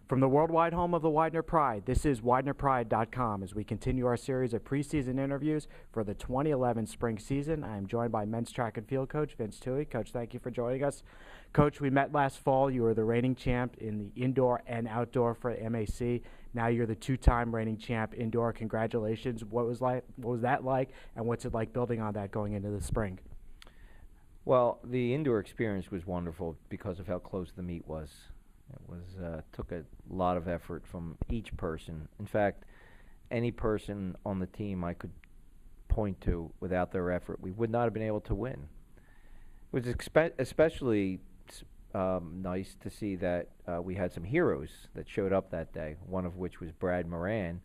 From the worldwide home of the Widener Pride, this is WidenerPride.com as we continue our series of preseason interviews for the 2011 spring season. I am joined by men's track and field coach Vince Toohey. Coach, thank you for joining us. Coach, we met last fall. You were the reigning champ in the indoor and outdoor for MAC. Now you're the two-time reigning champ indoor. Congratulations. What was that like, and what's it like building on that going into the spring? Well, the indoor experience was wonderful because of how close the meet was. It took a lot of effort from each person. In fact, any person on the team I could point to without their effort, we would not have been able to win. It was especially nice to see that we had some heroes that showed up that day, one of which was Brad Moran.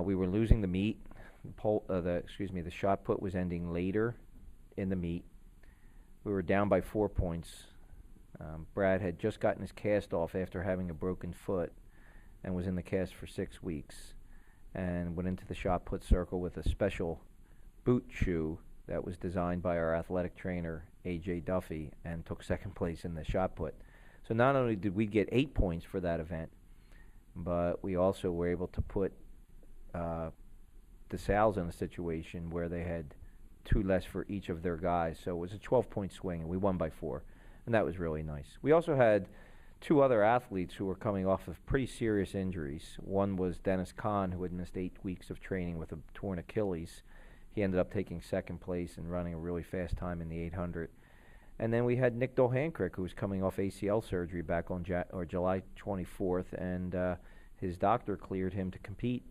We were losing the meet. The shot put was ending later in the meet. We were down by 4 points. Brad had just gotten his cast off after having a broken foot and was in the cast for 6 weeks and went into the shot put circle with a special boot shoe that was designed by our athletic trainer, A.J. Duffy, and took second place in the shot put. So not only did we get 8 points for that event, but we also were able to put the Sal's in a situation where they had 2 less for each of their guys. So it was a 12-point swing, and we won by 4. And that was really nice. We also had 2 other athletes who were coming off of pretty serious injuries. One was Dennis Kahn, who had missed 8 weeks of training with a torn Achilles. He ended up taking second place and running a really fast time in the 800. And then we had Nick Dolhankrick, who was coming off ACL surgery back on July 24th, and his doctor cleared him to compete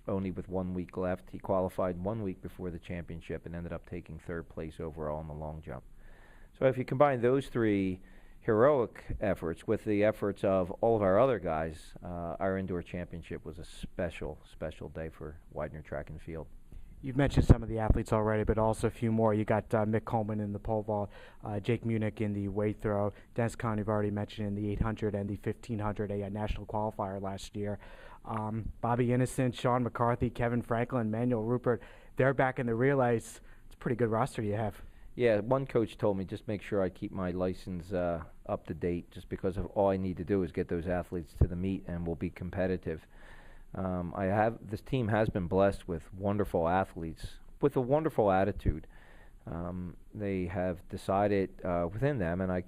only with 1 week left. He qualified 1 week before the championship and ended up taking 3rd place overall in the long jump. So if you combine those 3 heroic efforts with the efforts of all of our other guys, our indoor championship was a special, special day for Widener Track and Field. You've mentioned some of the athletes already, but also a few more. You got Mick Coleman in the pole vault, Jake Munich in the weight throw, Dennis Kahn, you've already mentioned, in the 800 and the 1500, a national qualifier last year. Bobby Innocent, Sean McCarthy, Kevin Franklin, Manuel Rupert, they're back in the relays. It's a pretty good roster you have. Yeah, one coach told me just make sure I keep my license up to date, just because of all I need to do is get those athletes to the meet and we'll be competitive. This team has been blessed with wonderful athletes with a wonderful attitude. They have decided within them, and I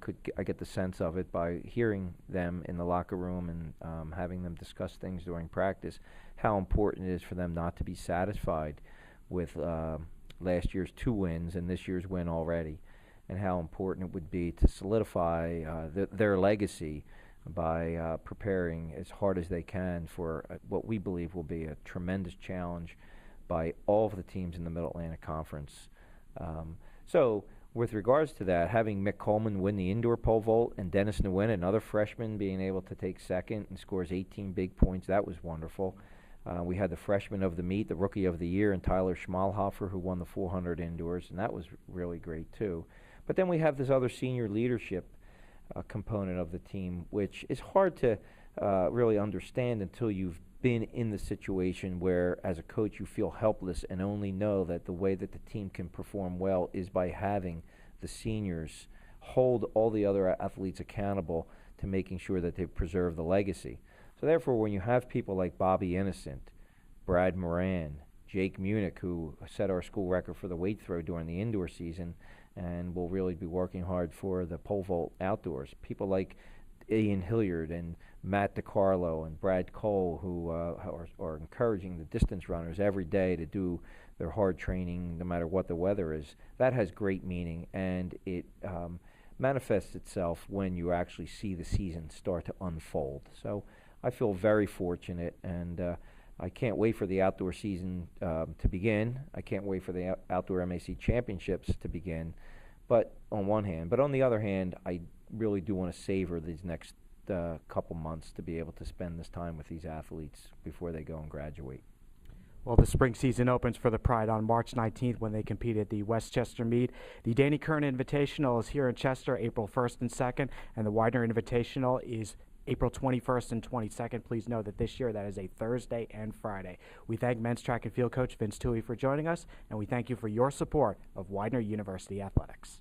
get the sense of it by hearing them in the locker room and having them discuss things during practice, how important it is for them not to be satisfied with last year's 2 wins and this year's win already, and how important it would be to solidify their legacy by preparing as hard as they can for what we believe will be a tremendous challenge by all of the teams in the Middle Atlantic Conference. So with regards to that, having Mick Coleman win the indoor pole vault and Dennis Nguyen, another freshman, being able to take second and scores 18 big points, that was wonderful. We had the freshman of the meet, the rookie of the year, and Tyler Schmalhofer, who won the 400 indoors, and that was really great too. But then we have this other senior leadership component of the team, which is hard to really understand until you've been in the situation where, as a coach, you feel helpless and only know that the way that the team can perform well is by having the seniors hold all the other athletes accountable to making sure that they preserve the legacy. So therefore, when you have people like Bobby Innocent, Brad Moran, Jake Munich, who set our school record for the weight throw during the indoor season and will really be working hard for the pole vault outdoors, people like Ian Hilliard and Matt DiCarlo and Brad Cole, who are encouraging the distance runners every day to do their hard training no matter what the weather is, that has great meaning, and it manifests itself when you actually see the season start to unfold. So I feel very fortunate, and I can't wait for the outdoor season to begin. I can't wait for the outdoor MAC championships to begin, but on one hand. But on the other hand, I really do want to savor these next couple months to be able to spend this time with these athletes before they go and graduate. Well, the spring season opens for the Pride on March 19th when they compete at the Westchester Meet. The Danny Kern Invitational is here in Chester April 1st and 2nd, and the Widener Invitational is April 21st and 22nd. Please know that this year that is a Thursday and Friday. We thank men's track and field coach Vince Toohey for joining us, and we thank you for your support of Widener University Athletics.